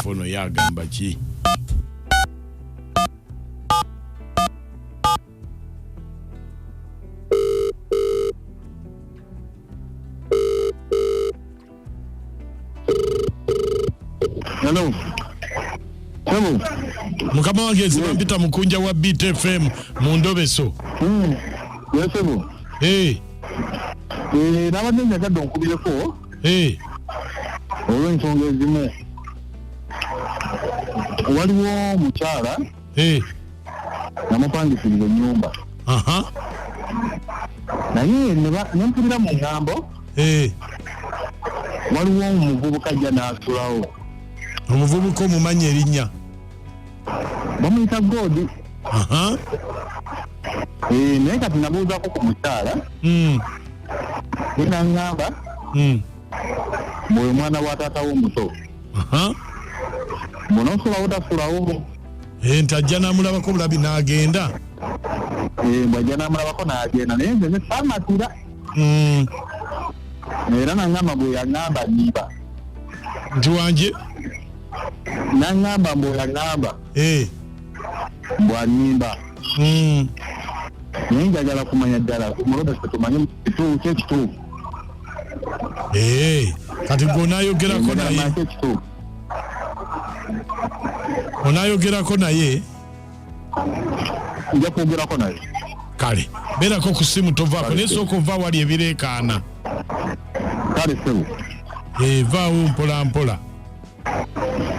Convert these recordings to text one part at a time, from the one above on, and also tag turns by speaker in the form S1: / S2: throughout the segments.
S1: telefono yagamba ki?
S2: Hello. Hello.
S1: Mukama wange zibampita mukunja wa BTFM mu Endobeso.
S2: Yes, hello. Nabadde njagadde onkubireko. Olw'ensonga ezimu. Waliwo mukyala. Namupangisiza ennyumba. Naye ne mpulira mu ngambo. Waliwo omuvubuka ajja n'asulawo.
S1: Omuvubuka omumanya erinnya?
S2: Bamuyita Godi. Naye kati nabuuzako ku mukyala. N'aŋŋamba bw'oyo mwana wa taata w'omuto. Bw'onoosulawo tasulawo.
S1: Nti ajja n'amulabako bulabi n'agenda.
S2: Bw'ajja n'amulabako n'agenda naye nze saamatira. Era n'aŋŋamba bwe yaŋŋamba nniba.
S1: Nti Wange?
S2: N'aŋŋamba bwe yaŋŋamba bw'annimba. Naye njagala kumanya ddala Endobeso tumanye ekituufu.
S1: Kati gw'onaayogerako naye? Onaayogerako naye?
S2: Nja kwogerako naye.
S1: Kale beerako ku ssimu tovaako naye sooka ova wali ebireekaana.
S2: Kale sebo.
S1: Vaawo mpola mpola.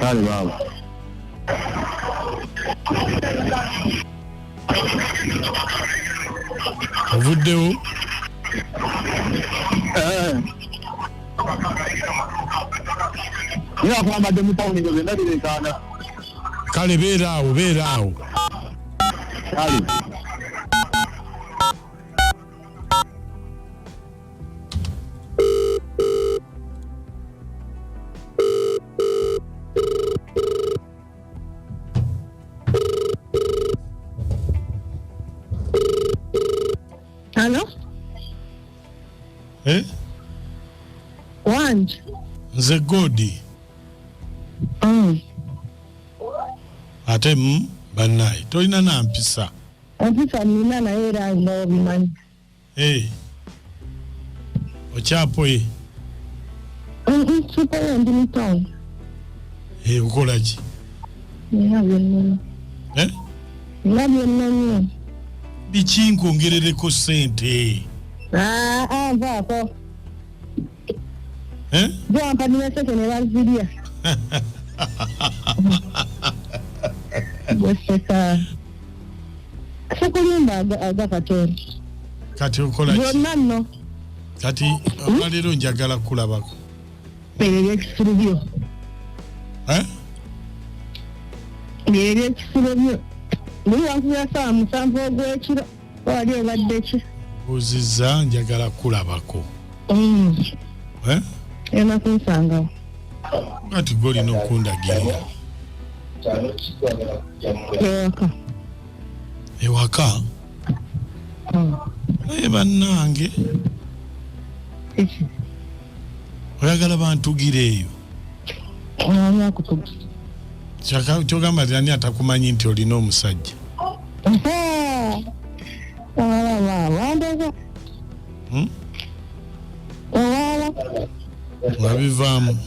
S2: Kale baawo.
S1: Ovuddewo?
S2: Niba akwambadde mu tawuni nga byonna bireekaana.
S1: Kale beeraawo.
S2: Kale.
S3: Hello? Wange.
S1: Nze Godi. Ate bannaye tolina nampisa.
S3: Empisa nina naye era nga obimanyi.
S1: Okyapoye?
S3: Sipoye ndi mu town.
S1: Okola ki?
S3: Nina byonna. Nina byonna nnyo.
S1: Biki nkwongerereko ssente?
S3: Nvaako. Gwampa nina sente ne bazirya. Gweseka. Sekulimba agakatonda.
S1: Kati okola ki?
S3: Byonna nno.
S1: Kati olwaleero njagala kulabako.
S3: Ebyekisulo byo. Ebyekisulo byo. Buli wankubira ssaawa 7 ogw'ekiro wali obadde ki?
S1: Buuzizza njagala kulabako.
S3: Ena kunsangawo.
S1: Kati gw'olina okundagirira. Ewaka? Naye bannange oyagala bantugire eyo? Kyogamba nti ani atakumanyi nti olina omusajja? Wabivaamu?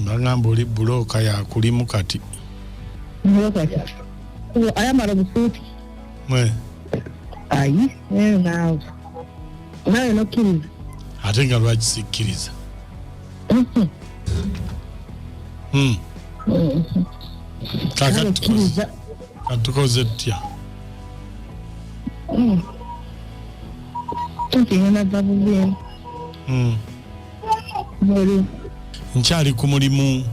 S1: Bagamba oli bulooka yakulimu kati.
S3: Ayambala obusuuti. Ayi, naawe. Nawe nokkiriza.
S1: Ate nga lwaki sikkiriza? Katukoze tutya? Nkyali ku mulimu.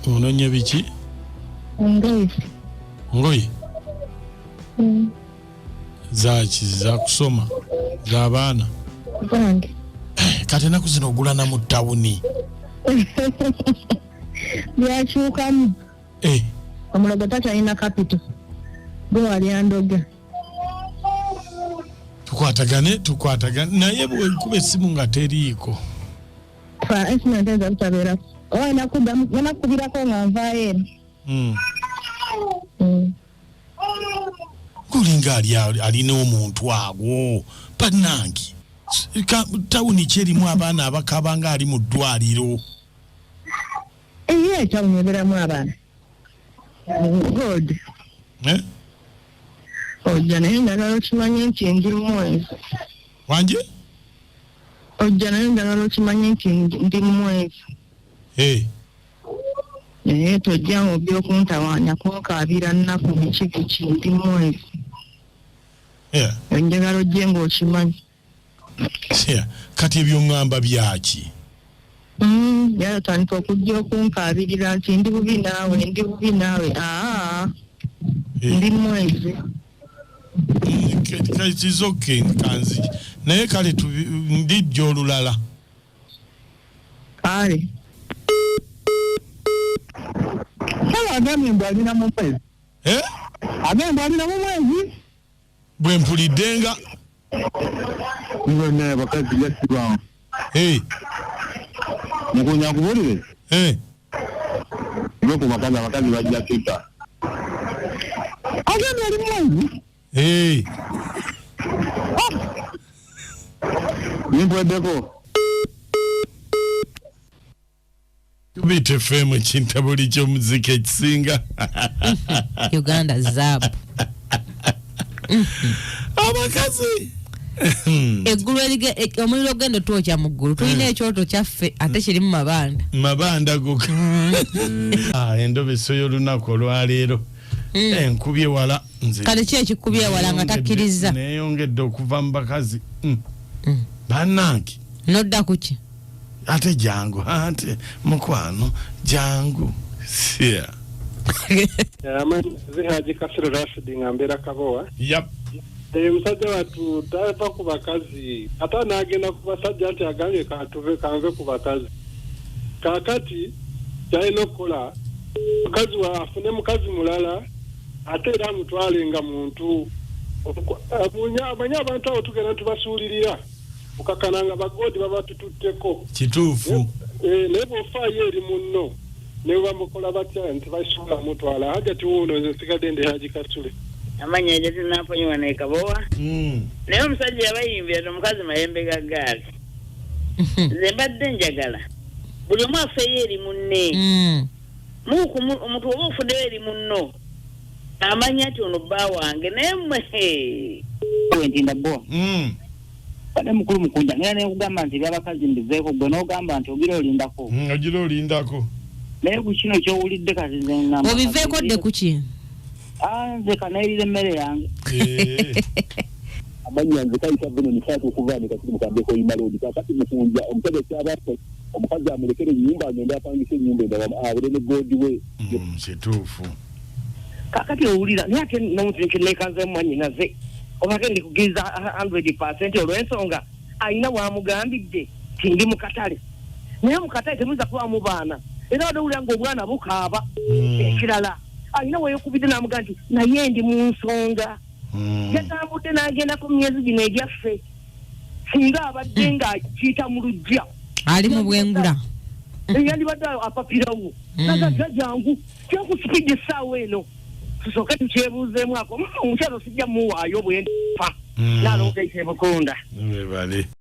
S1: Onoonya biki? Ngoye? Zaki za kusoma? Za baana? Kati enaku zino ogulana mu ttawuni.
S3: Byakyukamu. Omulogo takyalina kapito. Gwe wali andoga.
S1: tukwatagane naye bwe nkube simu nga teriiko
S3: fa esimu ntenza butabera owa nakubirako nga nvaayo
S1: kulinga alina omuntu agwo bannange tawuni kyerimu abaana abakaba nga ali mu ddwaliro
S3: tawuni eberamu abaana god ojja naye njagala okimanye nti ndi mumwezi
S1: Wange
S3: ojja naye njagala okimanye nti ndi mumwezi naye tojja mu byokuntawaanya kunkaabira nnaku biki ndi mumwezi njagala ojje ng'okimanyi
S1: kati ebyoŋŋamba byaki
S3: yatandika okujja okunkaabirira nti ndi bubi naawe ndi mwezi
S1: kizoke nkanzi naye kale ndijja olulala
S3: kale
S2: agambye mbu alina mu mwezi agambye alina mu mwezi
S1: bwe mpuliddenga
S2: naye bakazi yasibwamu mukunya kubulire ku abakazi bajja kita agambye ali mu mwezi nimpweddeko
S1: tubite femu kintabuli ky'omuzika ekisinga
S4: Uganda zaabu
S1: abakazi
S4: eggulu omuliro ogenda twokya mu ggulu tulina ekyoto kyaffe ate kirimu mabanda
S1: goka endobeso y'olunaku olwaleero enkubye wala nze
S4: kale ki ekikubye wala nga takkiriza
S1: neeyongedde okuva mu bakazi bannange
S4: nodda ku ki
S1: ate jangu ate mukwano jangu sia
S5: Haji Kasiro Rashidi ngambera kabowa musajja watu tava ku bakazi ate n'agenda ku basajja nti agambye kanve ku bakazi kakati kyalina okukola mukazi afune mukazi mulala ate era amutwalenga muntu amanyi abantu abo tugenda tubasuulirira okakananga bagodi baba tututteko
S1: kituufu
S5: naye bw'ofaayo eri munno ne bamukola batya nti basuula mutwala hagati wuuno nze nsigadde ndi Haji Kasule
S6: amanya ejo tunaponyiwa nekabowa naye omusajja yabayimbira omukazi mayembe ga gaali nze mbadde njagala buli omu afeeyo eri munne omuntu oba ofuddeyo eri munno amanya nti ono bba wange naye mmwe
S2: ntinda bo bade mukulu mukunda naye nekugamba nti byabakazi mbizeeko gwe n'ogamba nti ogira
S1: olindako
S2: naye ku kino kyowulidde kati nze
S4: obiveeko dde ku ki
S2: nze kanaerira emmere yange
S7: amanya nze kayita vino nisatu okuvaani kati mukambeko imalodi kakati mukunja omusajja kyabafe omukazi amulekere ennyumba agende apangisa ennyumba endala abule ne godi we
S1: kituufu
S2: kakati owulira naye ate nomutinkenekaze mwanyinaze obake ndikugiriza 100% olw'ensonga ayina bwamugambidde ti ndi mu katale naye mu katale temuyinza kubamu baana era wadde owulira ng'obwana bukaaba ekirala ayina weeyokubidde n'amuga nti naye ndi mu nsonga yatambudde n'agenda ku myezi gino egyaffe singa abadde ng'akiyita mu lujja
S4: ali mu bwengula
S2: yandibadde apapirawo nagajja jangu kyakusipidde essaawa eno tusooke tukyebuuzeemu ako omukyalo sijja muwaayo bwe ndifa naalongaisa ebukunda
S1: bale